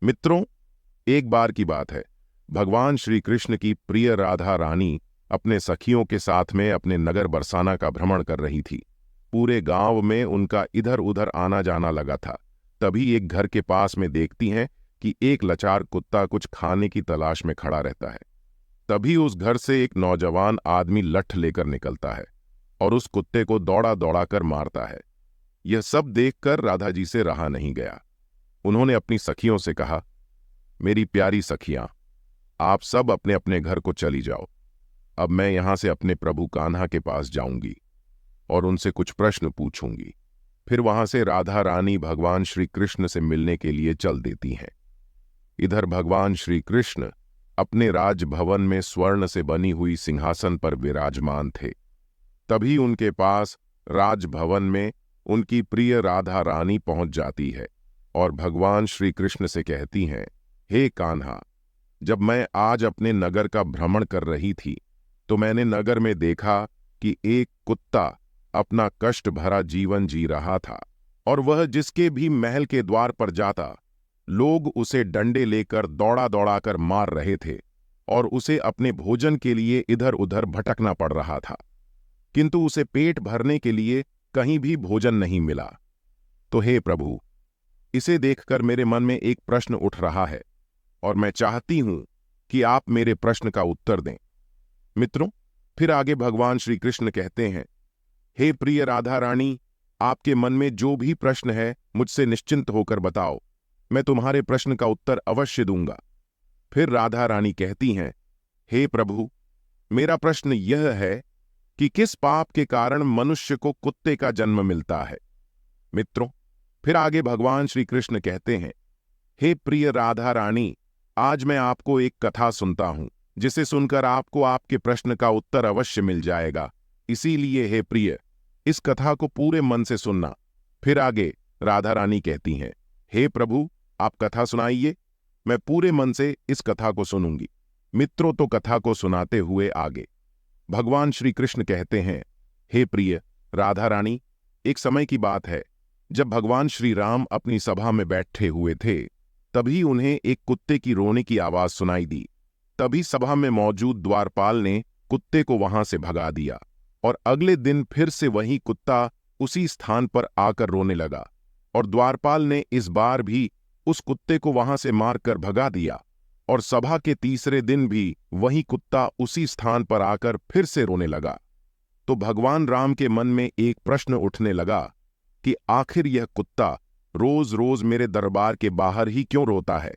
मित्रों, एक बार की बात है। भगवान श्री कृष्ण की प्रिय राधा रानी अपने सखियों के साथ में अपने नगर बरसाना का भ्रमण कर रही थी। पूरे गांव में उनका इधर उधर आना जाना लगा था। तभी एक घर के पास में देखती हैं कि एक लाचार कुत्ता कुछ खाने की तलाश में खड़ा रहता है। तभी उस घर से एक नौजवान आदमी लठ लेकर निकलता है और उस कुत्ते को दौड़ा दौड़ा कर मारता है। यह सब देखकर राधा जी से रहा नहीं गया। उन्होंने अपनी सखियों से कहा, मेरी प्यारी सखियां, आप सब अपने अपने घर को चली जाओ। अब मैं यहां से अपने प्रभु कान्हा के पास जाऊंगी और उनसे कुछ प्रश्न पूछूंगी। फिर वहां से राधा रानी भगवान श्री कृष्ण से मिलने के लिए चल देती हैं। इधर भगवान श्री कृष्ण अपने राजभवन में स्वर्ण से बनी हुई सिंहासन पर विराजमान थे। तभी उनके पास राजभवन में उनकी प्रिय राधा रानी पहुंच जाती है और भगवान श्री कृष्ण से कहती हैं, हे कान्हा, जब मैं आज अपने नगर का भ्रमण कर रही थी तो मैंने नगर में देखा कि एक कुत्ता अपना कष्ट भरा जीवन जी रहा था और वह जिसके भी महल के द्वार पर जाता, लोग उसे डंडे लेकर दौड़ा दौड़ा कर मार रहे थे और उसे अपने भोजन के लिए इधर उधर भटकना पड़ रहा था, किंतु उसे पेट भरने के लिए कहीं भी भोजन नहीं मिला। तो हे प्रभु, इसे देखकर मेरे मन में एक प्रश्न उठ रहा है और मैं चाहती हूं कि आप मेरे प्रश्न का उत्तर दें। मित्रों, फिर आगे भगवान श्री कृष्ण कहते हैं, हे प्रिय राधा रानी, आपके मन में जो भी प्रश्न है मुझसे निश्चिंत होकर बताओ, मैं तुम्हारे प्रश्न का उत्तर अवश्य दूंगा। फिर राधा रानी कहती हैं, हे प्रभु, मेरा प्रश्न यह है कि किस पाप के कारण मनुष्य को कुत्ते का जन्म मिलता है। मित्रों, फिर आगे भगवान श्री कृष्ण कहते हैं, हे प्रिय राधा रानी, आज मैं आपको एक कथा सुनता हूं जिसे सुनकर आपको आपके प्रश्न का उत्तर अवश्य मिल जाएगा। इसीलिए हे प्रिय, इस कथा को पूरे मन से सुनना। फिर आगे राधा रानी कहती हैं, हे प्रभु, आप कथा सुनाइए, मैं पूरे मन से इस कथा को सुनूंगी। मित्रों, तो कथा को सुनाते हुए आगे भगवान श्री कृष्ण कहते हैं, हे प्रिय राधा रानी, एक समय की बात है जब भगवान श्री राम अपनी सभा में बैठे हुए थे। तभी उन्हें एक कुत्ते की रोने की आवाज सुनाई दी। तभी सभा में मौजूद द्वारपाल ने कुत्ते को वहां से भगा दिया और अगले दिन फिर से वही कुत्ता उसी स्थान पर आकर रोने लगा और द्वारपाल ने इस बार भी उस कुत्ते को वहां से मारकर भगा दिया और सभा के तीसरे दिन भी वही कुत्ता उसी स्थान पर आकर फिर से रोने लगा। तो भगवान राम के मन में एक प्रश्न उठने लगा कि आखिर यह कुत्ता रोज रोज मेरे दरबार के बाहर ही क्यों रोता है।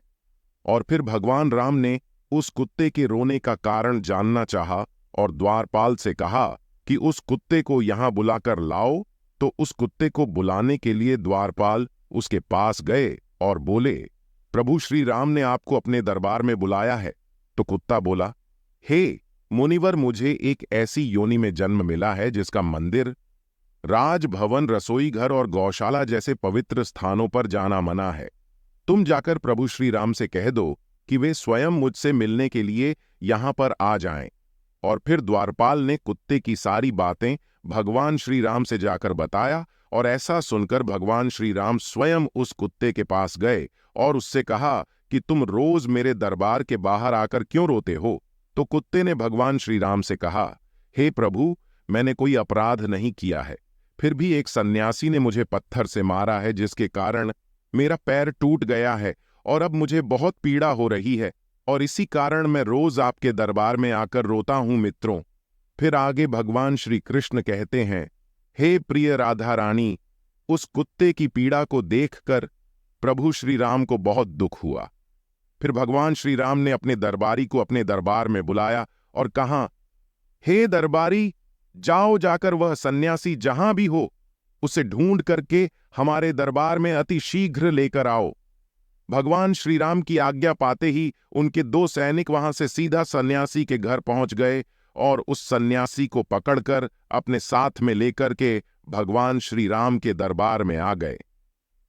और फिर भगवान राम ने उस कुत्ते के रोने का कारण जानना चाहा और द्वारपाल से कहा कि उस कुत्ते को यहां बुलाकर लाओ। तो उस कुत्ते को बुलाने के लिए द्वारपाल उसके पास गए और बोले, प्रभु श्री राम ने आपको अपने दरबार में बुलाया है। तो कुत्ता बोला, हे मुनिवर, मुझे एक ऐसी योनि में जन्म मिला है जिसका मंदिर, राजभवन, रसोई घर और गौशाला जैसे पवित्र स्थानों पर जाना मना है। तुम जाकर प्रभु श्री राम से कह दो कि वे स्वयं मुझसे मिलने के लिए यहां पर आ जाएं। और फिर द्वारपाल ने कुत्ते की सारी बातें भगवान श्री राम से जाकर बताया और ऐसा सुनकर भगवान श्री राम स्वयं उस कुत्ते के पास गए और उससे कहा कि तुम रोज मेरे दरबार के बाहर आकर क्यों रोते हो। तो कुत्ते ने भगवान श्री राम से कहा, हे प्रभु, मैंने कोई अपराध नहीं किया है, फिर भी एक सन्यासी ने मुझे पत्थर से मारा है जिसके कारण मेरा पैर टूट गया है और अब मुझे बहुत पीड़ा हो रही है और इसी कारण मैं रोज आपके दरबार में आकर रोता हूं। मित्रों, फिर आगे भगवान श्री कृष्ण कहते हैं, हे प्रिय राधा रानी, उस कुत्ते की पीड़ा को देखकर प्रभु श्री राम को बहुत दुख हुआ। फिर भगवान श्री राम ने अपने दरबारी को अपने दरबार में बुलाया और कहा, हे दरबारी, जाओ, जाकर वह सन्यासी जहां भी हो उसे ढूंढ करके हमारे दरबार में अति शीघ्र लेकर आओ। भगवान श्री राम की आज्ञा पाते ही उनके 2 सैनिक वहां से सीधा सन्यासी के घर पहुंच गए और उस सन्यासी को पकड़कर अपने साथ में लेकर के भगवान श्री राम के दरबार में आ गए।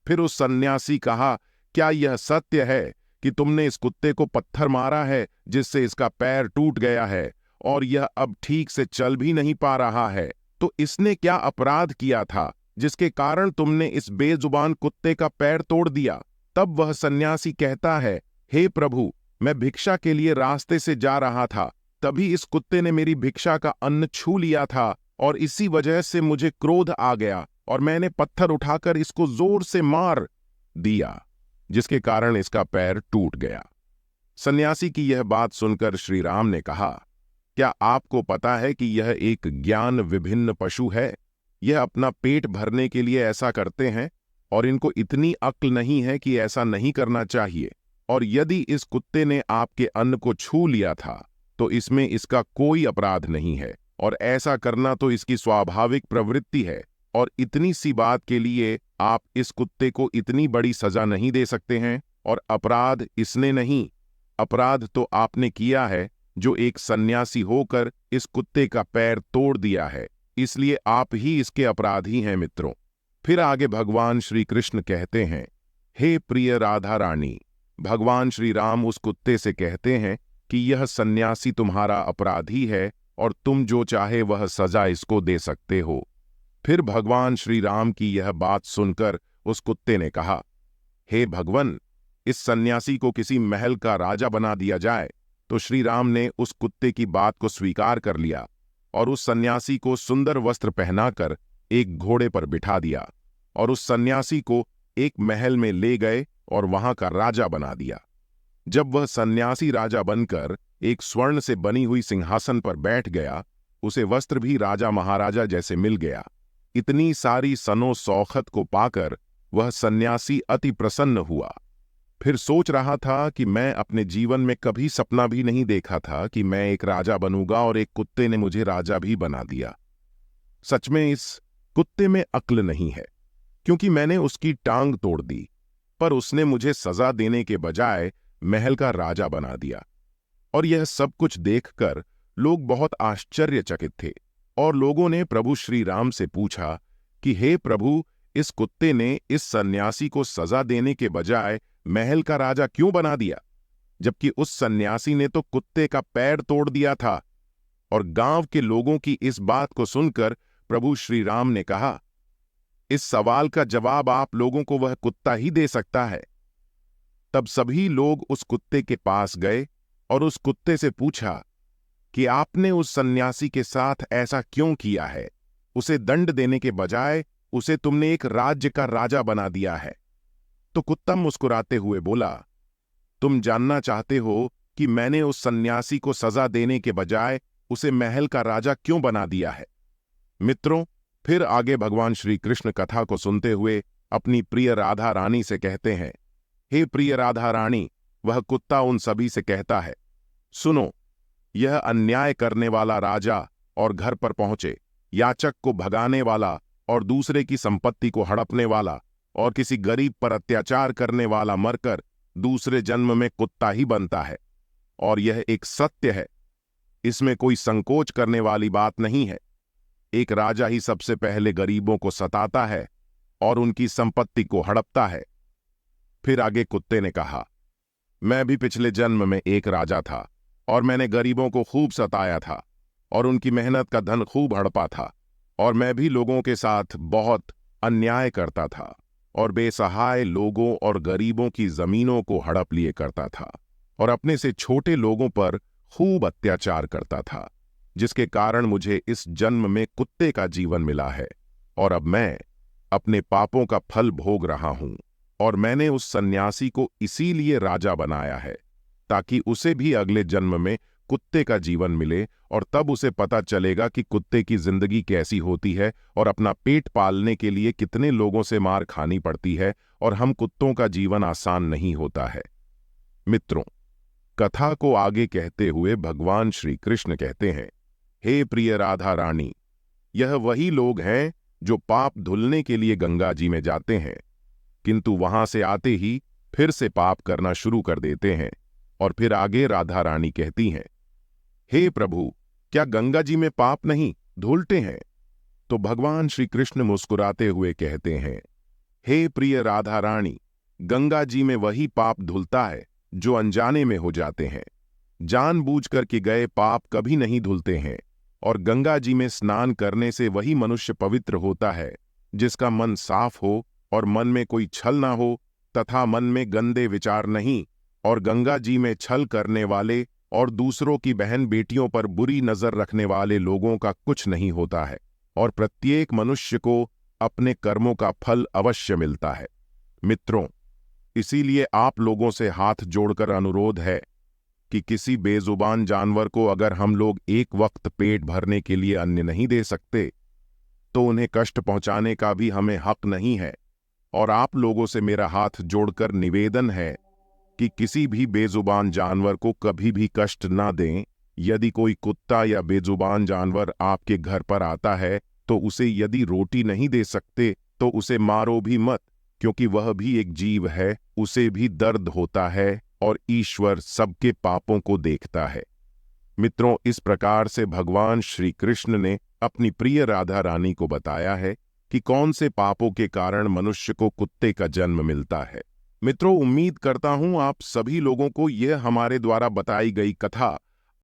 फिर उस सन्यासी कहा, क्या यह सत्य है कि तुमने इस कुत्ते को पत्थर मारा है जिससे इसका पैर टूट गया है और यह अब ठीक से चल भी नहीं पा रहा है? तो इसने क्या अपराध किया था जिसके कारण तुमने इस बेजुबान कुत्ते का पैर तोड़ दिया? तब वह सन्यासी कहता है, हे प्रभु, मैं भिक्षा के लिए रास्ते से जा रहा था, तभी इस कुत्ते ने मेरी भिक्षा का अन्न छू लिया था और इसी वजह से मुझे क्रोध आ गया और मैंने पत्थर उठाकर इसको जोर से मार दिया, जिसके कारण इसका पैर टूट गया। सन्यासी की यह बात सुनकर श्री राम ने कहा, क्या आपको पता है कि यह एक ज्ञान विभिन्न पशु है? यह अपना पेट भरने के लिए ऐसा करते हैं और इनको इतनी अक्ल नहीं है कि ऐसा नहीं करना चाहिए। और यदि इस कुत्ते ने आपके अन्न को छू लिया था तो इसमें इसका कोई अपराध नहीं है और ऐसा करना तो इसकी स्वाभाविक प्रवृत्ति है, और इतनी सी बात के लिए आप इस कुत्ते को इतनी बड़ी सजा नहीं दे सकते हैं। और अपराध इसने नहीं, अपराध तो आपने किया है जो एक सन्यासी होकर इस कुत्ते का पैर तोड़ दिया है, इसलिए आप ही इसके अपराधी हैं मित्रों। फिर आगे भगवान श्री कृष्ण कहते हैं, हे प्रिय राधा रानी, भगवान श्री राम उस कुत्ते से कहते हैं कि यह सन्यासी तुम्हारा अपराधी है और तुम जो चाहे वह सजा इसको दे सकते हो। फिर भगवान श्री राम की यह बात सुनकर उस कुत्ते ने कहा, हे भगवन, इस सन्यासी को किसी महल का राजा बना दिया जाए। तो श्री राम ने उस कुत्ते की बात को स्वीकार कर लिया और उस सन्यासी को सुंदर वस्त्र पहनाकर एक घोड़े पर बिठा दिया और उस सन्यासी को एक महल में ले गए और वहां का राजा बना दिया। जब वह सन्यासी राजा बनकर एक स्वर्ण से बनी हुई सिंहासन पर बैठ गया, उसे वस्त्र भी राजा महाराजा जैसे मिल गया। इतनी सारी सनो सौखत को पाकर वह सन्यासी अति प्रसन्न हुआ। फिर सोच रहा था कि मैं अपने जीवन में कभी सपना भी नहीं देखा था कि मैं एक राजा बनूंगा और एक कुत्ते ने मुझे राजा भी बना दिया। सच में इस कुत्ते में अक्ल नहीं है, क्योंकि मैंने उसकी टांग तोड़ दी, पर उसने मुझे सजा देने के बजाय महल का राजा बना दिया। और यह सब कुछ देखकर लोग बहुत आश्चर्यचकित थे और लोगों ने प्रभु श्री राम से पूछा कि हे प्रभु, इस कुत्ते ने इस सन्यासी को सजा देने के बजाय महल का राजा क्यों बना दिया, जबकि उस सन्यासी ने तो कुत्ते का पैर तोड़ दिया था। और गांव के लोगों की इस बात को सुनकर प्रभु श्री राम ने कहा, इस सवाल का जवाब आप लोगों को वह कुत्ता ही दे सकता है। तब सभी लोग उस कुत्ते के पास गए और उस कुत्ते से पूछा कि आपने उस सन्यासी के साथ ऐसा क्यों किया है? उसे दंड देने के बजाय उसे तुमने एक राज्य का राजा बना दिया है। तो कुत्ता मुस्कुराते हुए बोला, तुम जानना चाहते हो कि मैंने उस सन्यासी को सजा देने के बजाय उसे महल का राजा क्यों बना दिया है। मित्रों, फिर आगे भगवान श्री कृष्ण कथा को सुनते हुए अपनी प्रिय राधा रानी से कहते हैं, हे प्रिय राधा रानी, वह कुत्ता उन सभी से कहता है, सुनो, यह अन्याय करने वाला राजा और घर पर पहुंचे, याचक को भगाने वाला और दूसरे की संपत्ति को हड़पने वाला और किसी गरीब पर अत्याचार करने वाला मरकर दूसरे जन्म में कुत्ता ही बनता है। और यह एक सत्य है, इसमें कोई संकोच करने वाली बात नहीं है। एक राजा ही सबसे पहले गरीबों को सताता है और उनकी संपत्ति को हड़पता है। फिर आगे कुत्ते ने कहा, मैं भी पिछले जन्म में एक राजा था और मैंने गरीबों को खूब सताया था और उनकी मेहनत का धन खूब हड़पा था, और मैं भी लोगों के साथ बहुत अन्याय करता था और बेसहाय लोगों और गरीबों की जमीनों को हड़प लिए करता था और अपने से छोटे लोगों पर खूब अत्याचार करता था, जिसके कारण मुझे इस जन्म में कुत्ते का जीवन मिला है। और अब मैं अपने पापों का फल भोग रहा हूं और मैंने उस सन्यासी को इसीलिए राजा बनाया है ताकि उसे भी अगले जन्म में कुत्ते का जीवन मिले और तब उसे पता चलेगा कि कुत्ते की जिंदगी कैसी होती है और अपना पेट पालने के लिए कितने लोगों से मार खानी पड़ती है और हम कुत्तों का जीवन आसान नहीं होता है। मित्रों, कथा को आगे कहते हुए भगवान श्री कृष्ण कहते हैं, हे प्रिय राधा रानी, यह वही लोग हैं जो पाप धुलने के लिए गंगा जी में जाते हैं, किंतु वहां से आते ही फिर से पाप करना शुरू कर देते हैं। और फिर आगे राधा रानी कहती हैं, हे प्रभु, क्या गंगा जी में पाप नहीं धुलते हैं? तो भगवान श्री कृष्ण मुस्कुराते हुए कहते हैं, हे प्रिय राधा रानी, गंगा जी में वही पाप धुलता है जो अनजाने में हो जाते हैं। जानबूझकर के गए पाप कभी नहीं धुलते हैं, और गंगा जी में स्नान करने से वही मनुष्य पवित्र होता है जिसका मन साफ हो और मन में कोई छल ना हो तथा मन में गंदे विचार नहीं, और गंगा जी में छल करने वाले और दूसरों की बहन बेटियों पर बुरी नजर रखने वाले लोगों का कुछ नहीं होता है, और प्रत्येक मनुष्य को अपने कर्मों का फल अवश्य मिलता है। मित्रों, इसीलिए आप लोगों से हाथ जोड़कर अनुरोध है कि किसी बेजुबान जानवर को अगर हम लोग एक वक्त पेट भरने के लिए अन्न नहीं दे सकते, तो उन्हें कष्ट पहुंचाने का भी हमें हक नहीं है। और आप लोगों से मेरा हाथ जोड़कर निवेदन है कि किसी भी बेजुबान जानवर को कभी भी कष्ट ना दें। यदि कोई कुत्ता या बेजुबान जानवर आपके घर पर आता है, तो उसे यदि रोटी नहीं दे सकते तो उसे मारो भी मत, क्योंकि वह भी एक जीव है, उसे भी दर्द होता है और ईश्वर सबके पापों को देखता है। मित्रों, इस प्रकार से भगवान श्री कृष्ण ने अपनी प्रिय राधा रानी को बताया है कि कौन से पापों के कारण मनुष्य को कुत्ते का जन्म मिलता है। मित्रों, उम्मीद करता हूं आप सभी लोगों को यह हमारे द्वारा बताई गई कथा